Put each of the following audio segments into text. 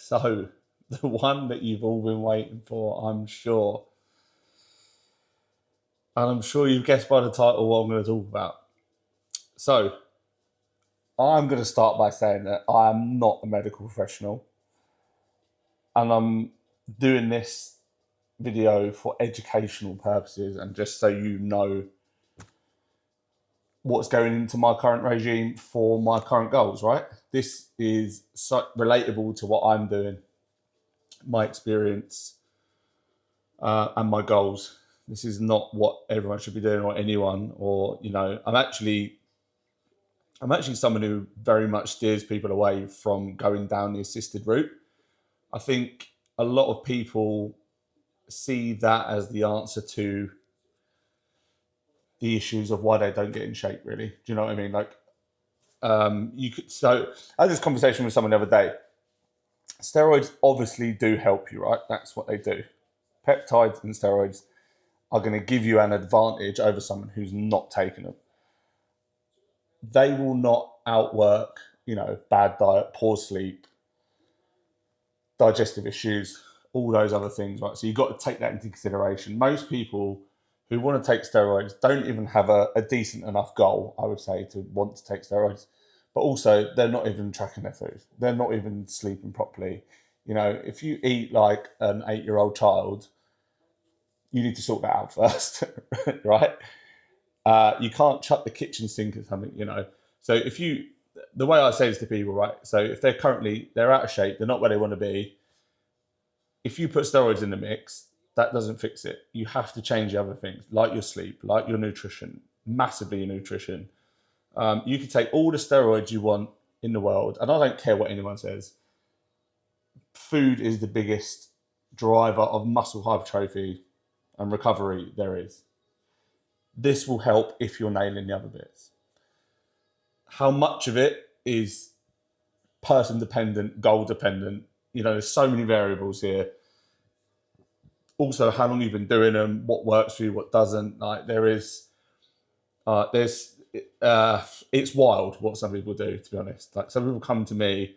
So, the one that you've all been waiting for, I'm sure. And I'm sure you've guessed by the title what I'm going to talk about. So, I'm going to start by saying that I am not a medical professional. And I'm doing this video for educational purposes and just so you know what's going into my current regime for my current goals, right? This is so relatable to what I'm doing, my experience, and my goals. This is not what everyone should be doing, or anyone, or I'm actually someone who very much steers people away from going down the assisted route. I think a lot of people see that as the answer to the issues of why they don't get in shape, really. Do you know what I mean? So I had this conversation with someone the other day. Steroids obviously do help you, right? That's what they do. Peptides and steroids are going to give you an advantage over someone who's not taking them. They will not outwork, bad diet, poor sleep, digestive issues, all those other things, right? So you've got to take that into consideration. Most people who want to take steroids don't even have a decent enough goal, I would say, to want to take steroids. But also, they're not even tracking their food. They're not even sleeping properly. If you eat like an 8-year-old child, you need to sort that out first, right? You can't chuck the kitchen sink or something, So the way I say this to people, right? So if they're out of shape, they're not where they want to be. If you put steroids in the mix, that doesn't fix it. You have to change the other things, like your sleep, like your nutrition, massively your nutrition. You can take all the steroids you want in the world, and I don't care what anyone says. Food is the biggest driver of muscle hypertrophy and recovery there is. This will help if you're nailing the other bits. How much of it is person dependent, goal dependent? There's so many variables here. Also, how long you've been doing them, what works for you, what doesn't. It's wild what some people do, to be honest. Like, some people come to me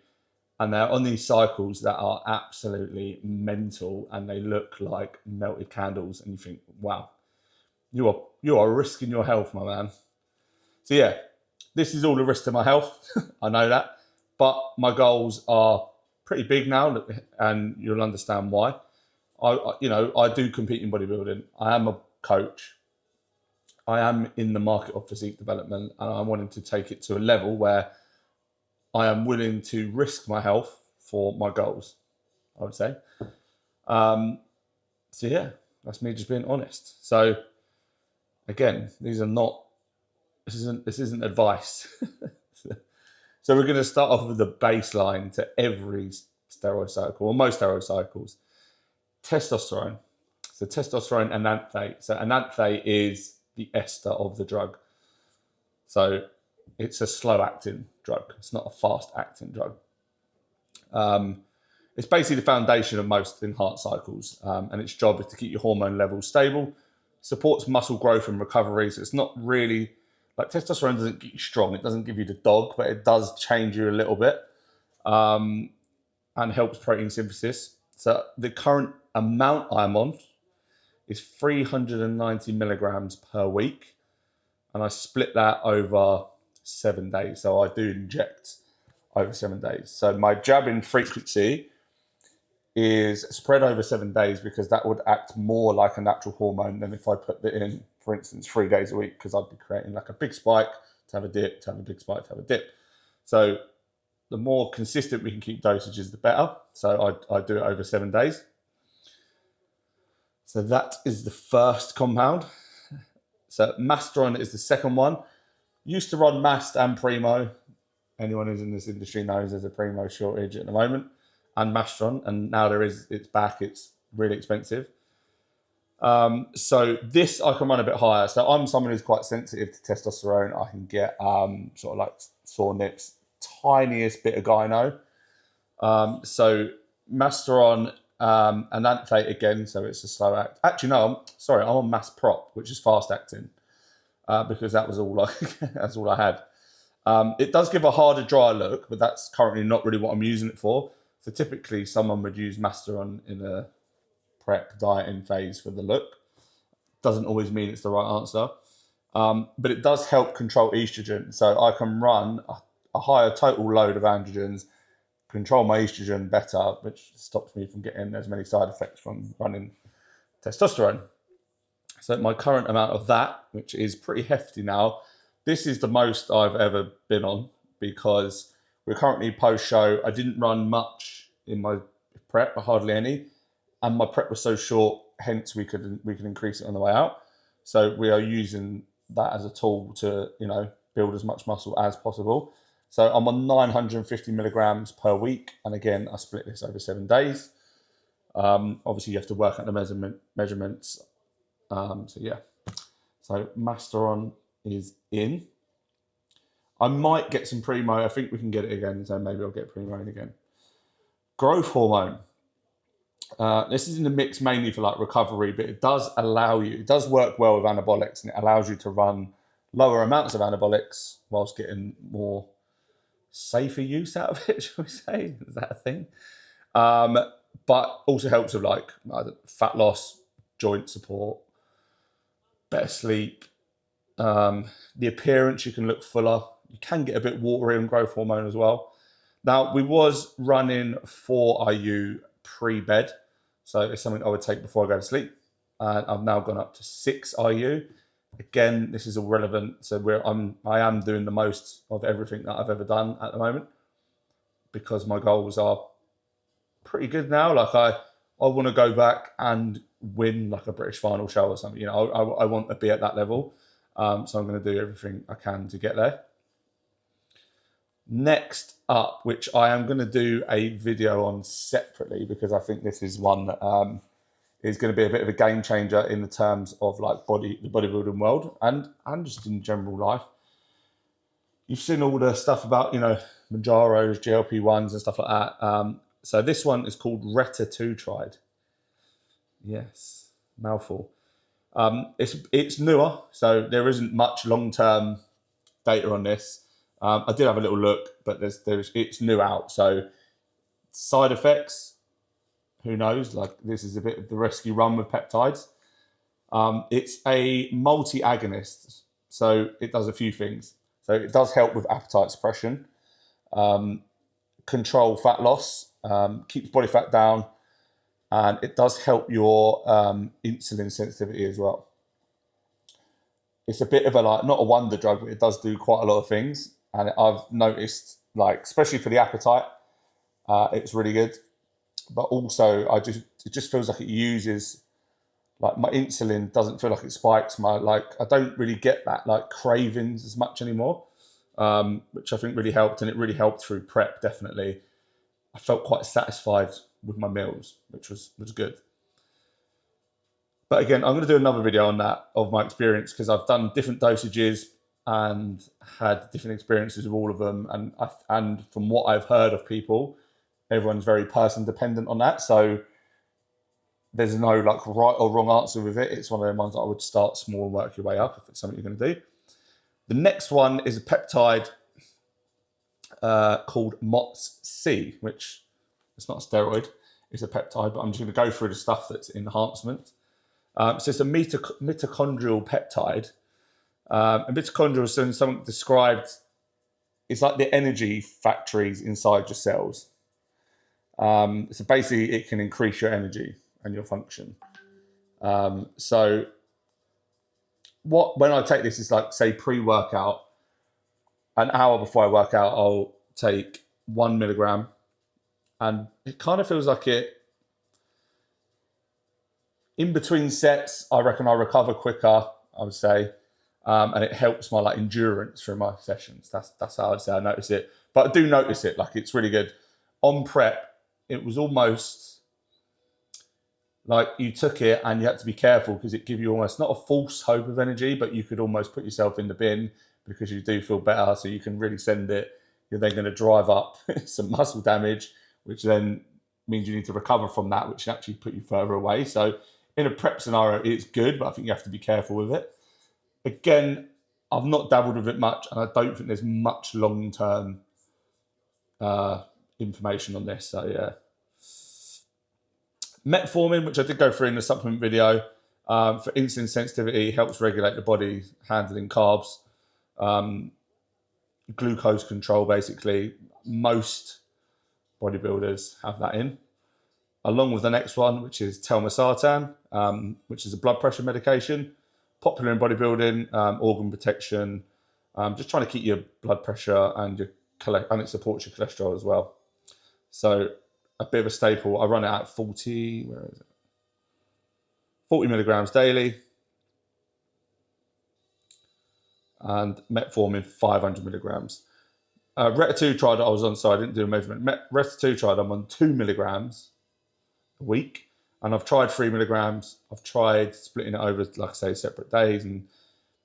and they're on these cycles that are absolutely mental and they look like melted candles, and you think, wow, you are risking your health, my man. So yeah, this is all a risk to my health. I know that, but my goals are pretty big now, and you'll understand why. I do compete in bodybuilding. I am a coach. I am in the market of physique development, and I'm wanting to take it to a level where I am willing to risk my health for my goals, I would say. So yeah, that's me just being honest. So again, this isn't advice. So we're going to start off with the baseline to every steroid cycle, or most steroid cycles. Testosterone. So testosterone enanthate. So enanthate is the ester of the drug. So it's a slow-acting drug. It's not a fast-acting drug. It's basically the foundation of most enhanced cycles, and its job is to keep your hormone levels stable, supports muscle growth and recovery. So it's not really like testosterone doesn't get you strong. It doesn't give you the dog, but it does change you a little bit, and helps protein synthesis. So the current amount I'm on is 390 milligrams per week, and I split that over 7 days. So I do inject over 7 days. So my jabbing frequency is spread over 7 days, because that would act more like a natural hormone than if I put it in, for instance, 3 days a week, because I'd be creating like a big spike to have a dip, to have a big spike to have a dip. So the more consistent we can keep dosages, the better. So I do it over 7 days. So that is the first compound. So Masteron is the second one. Used to run Mast and Primo. Anyone who's in this industry knows there's a Primo shortage at the moment, and Masteron, and now it's back. It's really expensive. So this I can run a bit higher. So I'm someone who's quite sensitive to testosterone. I can get sort of like sore nips, tiniest bit of gyno. So Masteron, enanthate again, so it's a slow act. Actually, no, I'm on Mass Prop, which is fast acting, because that was all that's all I had. It does give a harder, drier look, but that's currently not really what I'm using it for. So typically someone would use Masteron in a prep dieting phase for the look. Doesn't always mean it's the right answer. But it does help control estrogen. So I can run a higher total load of androgens, control my estrogen better, which stops me from getting as many side effects from running testosterone. So my current amount of that, which is pretty hefty now, this is the most I've ever been on, because we're currently post-show. I didn't run much in my prep, hardly any, and my prep was so short, hence we could increase it on the way out. So we are using that as a tool to, build as much muscle as possible. So I'm on 950 milligrams per week, and again, I split this over 7 days. Obviously, you have to work out the measurements. So Masteron is in. I might get some Primo. I think we can get it again, so maybe I'll get Primo in again. Growth hormone. This is in the mix mainly for like recovery, but it does work well with anabolics, and it allows you to run lower amounts of anabolics whilst getting more safer use out of it, shall we say? Is that a thing? But also helps with like fat loss, joint support, better sleep, the appearance. You can look fuller. You can get a bit watery on growth hormone as well. Now, we was running 4 IU pre-bed, so it's something I would take before I go to sleep. And I've now gone up to 6 IU. Again, this is all relevant. So I am doing the most of everything that I've ever done at the moment, because my goals are pretty good now. Like I want to go back and win like a British final show or something. I want to be at that level. So I'm going to do everything I can to get there. Next up, which I am going to do a video on separately, because I think this is one that is going to be a bit of a game changer in the terms of like the bodybuilding world and just in general life. You've seen all the stuff about, Mounjaros, GLP-1s and stuff like that. So this one is called retatrutide. Yes, mouthful. It's newer, so there isn't much long-term data on this. I did have a little look, but it's new out. So side effects, who knows? Like, this is a bit of the rescue run with peptides. It's a multi-agonist, so it does a few things. So it does help with appetite suppression, control fat loss, keeps body fat down, and it does help your insulin sensitivity as well. It's a bit of not a wonder drug, but it does do quite a lot of things. And I've noticed, especially for the appetite, it's really good. But also, it just feels like it uses, my insulin doesn't feel like it spikes. I don't really get that cravings as much anymore, which I think really helped, and it really helped through prep. Definitely, I felt quite satisfied with my meals, which was good. But again, I'm going to do another video on that, of my experience, because I've done different dosages and had different experiences with all of them. And from what I've heard of people, everyone's very person dependent on that. So there's no right or wrong answer with it. It's one of the ones that I would start small and work your way up if it's something you're going to do. The next one is a peptide called MOTS-C, which it's not a steroid, it's a peptide, but I'm just going to go through the stuff that's enhancement. So it's a mitochondrial peptide. And mitochondria is something described, it's like the energy factories inside your cells. So basically it can increase your energy and your function. So when I take this, it's say pre-workout, an hour before I work out, I'll take 1 milligram, and it kind of feels like in between sets, I reckon I recover quicker, I would say. And it helps my endurance through my sessions. That's how I'd say I notice it. But I do notice it, it's really good. On prep, it was almost like you took it and you had to be careful, because it gives you almost not a false hope of energy, but you could almost put yourself in the bin because you do feel better. So you can really send it. You're then going to drive up some muscle damage, which then means you need to recover from that, which actually put you further away. So in a prep scenario, it's good, but I think you have to be careful with it. Again, I've not dabbled with it much, and I don't think there's much long-term information on this. So yeah, metformin, which I did go through in the supplement video, for insulin sensitivity, helps regulate the body handling carbs, glucose control. Basically, most bodybuilders have that in, along with the next one, which is telmisartan, which is a blood pressure medication, popular in bodybuilding, organ protection, just trying to keep your blood pressure and it supports your cholesterol as well. So a bit of a staple. I run it at 40 milligrams daily, and metformin 500 milligrams. Retatrutide I was on, so I didn't do a measurement. Retatrutide I'm on 2 milligrams a week, and I've tried 3 milligrams. I've tried splitting it over, like I say, separate days, and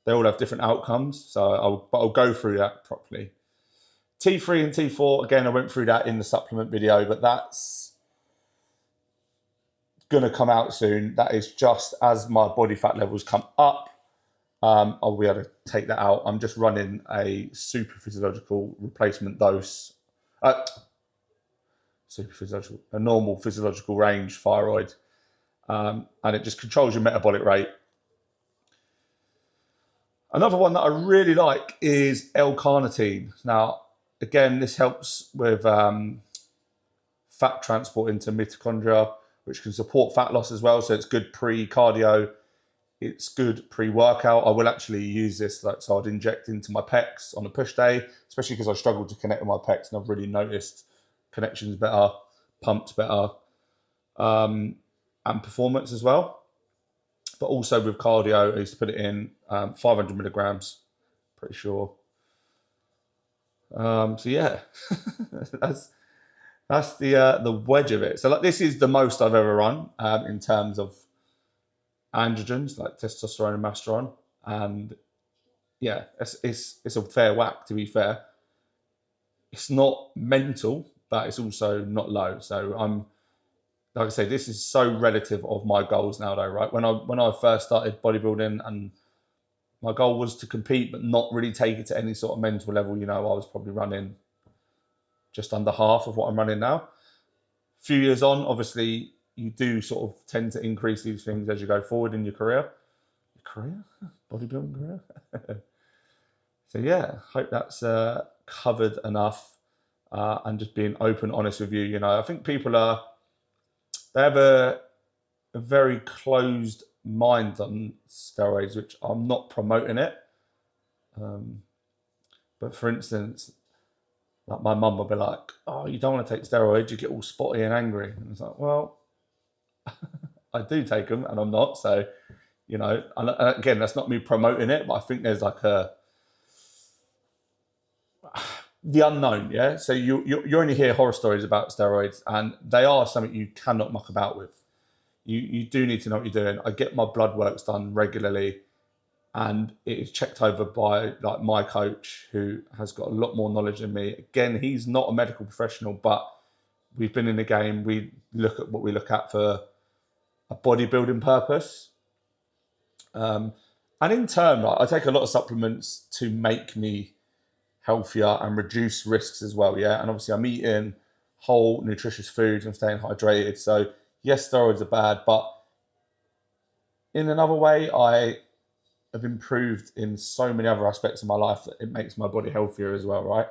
they all have different outcomes. So I'll go through that properly. T3 and T4, again, I went through that in the supplement video, but that's going to come out soon. That is just as my body fat levels come up, I'll be able to take that out. I'm just running a super physiological replacement dose, a normal physiological range thyroid, and it just controls your metabolic rate. Another one that I really like is L-carnitine. Now, again, this helps with fat transport into mitochondria, which can support fat loss as well. So it's good pre-cardio. It's good pre-workout. I will actually use this, so I'd inject into my pecs on a push day, especially because I struggle to connect with my pecs, and I've really noticed connections better, pumps better, and performance as well. But also with cardio, I used to put it in 500 milligrams, pretty sure. So yeah, that's the wedge of it. So like, this is the most I've ever run in terms of androgens like testosterone and masteron, and yeah, it's a fair whack, to be fair. It's not mental, but it's also not low. So I'm, like I say, this is so relative of my goals now, though, right? When I first started bodybuilding, and my goal was to compete, but not really take it to any sort of mental level. I was probably running just under half of what I'm running now. A few years on, obviously, you do sort of tend to increase these things as you go forward in your career. Bodybuilding career? So yeah, hope that's covered enough, and just being open, honest with you. I think people they have a very closed mind on steroids, which I'm not promoting it. But for instance, like my mum will be like, "Oh, you don't want to take steroids, you get all spotty and angry." And it's like, well, I do take them, and I'm not. So, and again, that's not me promoting it, but I think there's like the unknown, yeah. So you only hear horror stories about steroids, and they are something you cannot muck about with. You do need to know what you're doing. I get my blood works done regularly, and it is checked over by like my coach, who has got a lot more knowledge than me. Again, he's not a medical professional, but we've been in the game. We look at what we look at for a bodybuilding purpose. And in turn, right, I take a lot of supplements to make me healthier and reduce risks as well, yeah? And obviously I'm eating whole, nutritious foods, I'm staying hydrated. So yes, steroids are bad, but in another way, I have improved in so many other aspects of my life that it makes my body healthier as well, right?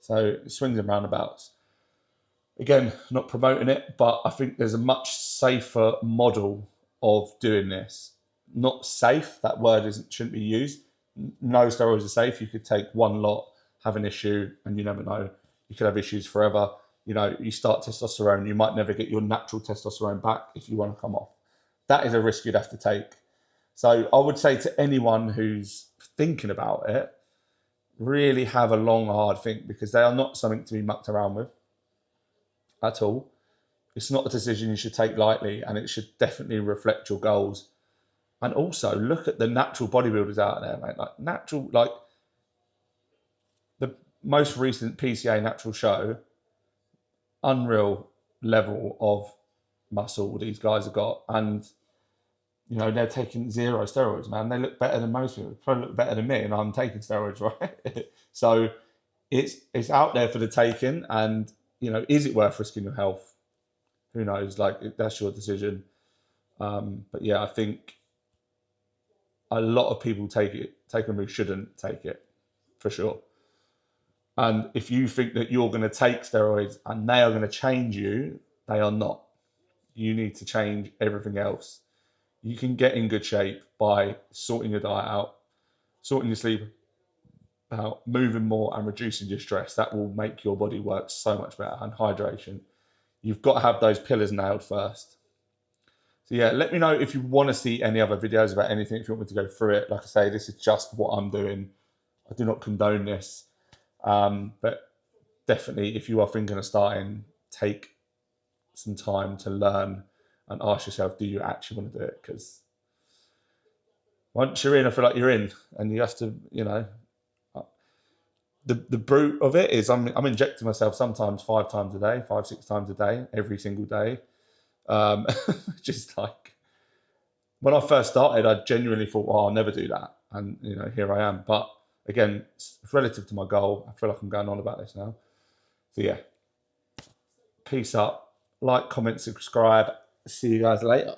So it swings and roundabouts. Again, not promoting it, but I think there's a much safer model of doing this. Not safe, that word shouldn't be used. No steroids are safe. You could take one lot, have an issue, and you never know. You could have issues forever. You start testosterone, you might never get your natural testosterone back if you want to come off. That is a risk you'd have to take. So I would say to anyone who's thinking about it, really have a long, hard think, because they are not something to be mucked around with at all. It's not a decision you should take lightly, and it should definitely reflect your goals. And also look at the natural bodybuilders out there, mate. Like the most recent PCA natural show, unreal level of muscle these guys have got. And, they're taking 0 steroids, man. They look better than most people. Probably look better than me, and I'm taking steroids, right? So it's out there for the taking. And you know, is it worth risking your health? Who knows? Like, that's your decision. But yeah, I think a lot of people take them who shouldn't take it, for sure. And if you think that you're going to take steroids and they are going to change you, they are not. You need to change everything else. You can get in good shape by sorting your diet out, sorting your sleep out, moving more, and reducing your stress. That will make your body work so much better. And hydration. You've got to have those pillars nailed first. So yeah, let me know if you want to see any other videos about anything, if you want me to go through it. Like I say, this is just what I'm doing. I do not condone this. But definitely, if you are thinking of starting, take some time to learn and ask yourself, do you actually want to do it? Because once you're in, I feel like you're in, and you have to, you know, the brute of it is I'm injecting myself sometimes 5 times a day, 5, 6 times a day, every single day. Just like when I first started, I genuinely thought, well, I'll never do that. And, you know, here I am. But again, it's relative to my goal. I feel like I'm going on about this now. So yeah, peace up. Like, comment, subscribe. See you guys later.